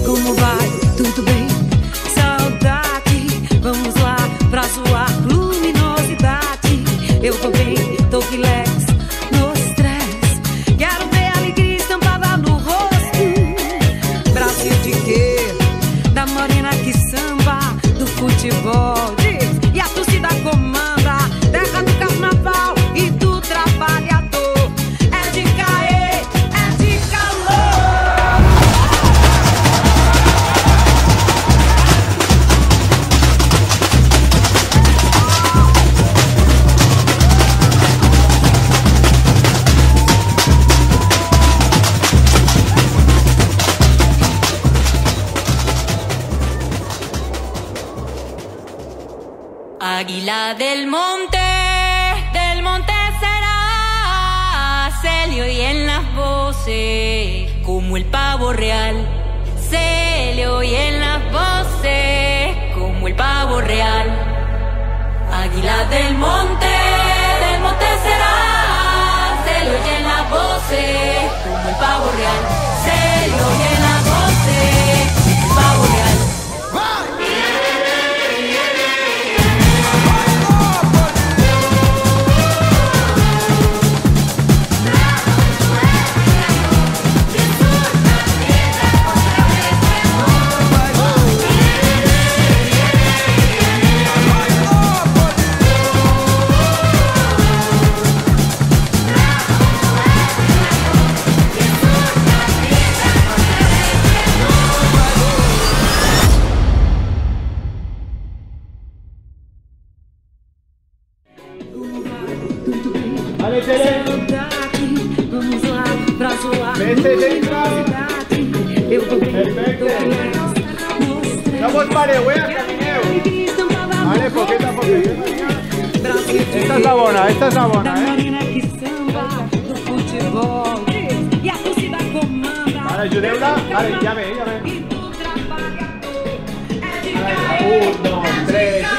Como vai? Tudo bem? Saudade, vamos lá pra zoar luminosidade. Eu tô bem, tô relax, no stress. Quero ver alegria estampada no rosto. Brasil de quê? Da morena que samba, do futebol. E a torcida comanda, terra do carnaval e do trabalhador. É de cair, é de calor. Águila del monte será, se le oyen las voces como el pavo real, se le oyen las voces como el pavo real. Águila del monte será, se le oyen las voces como el pavo real, se le oyen las voces como el pavo real. Vale, Tere. Vamos lá pra zoar luminosidade. Eu tô bem, Perfecto. tô relax, no stress. Vamos para wea, camineo. Vale, poquito a poquito. Esta es la bona, esta es la bona, que samba, do futebol. E a torcida comanda. Vale, ayudéula. Vale, ya ve, ya ve. E do trabalhador. É de Vale, 1, 2, 3.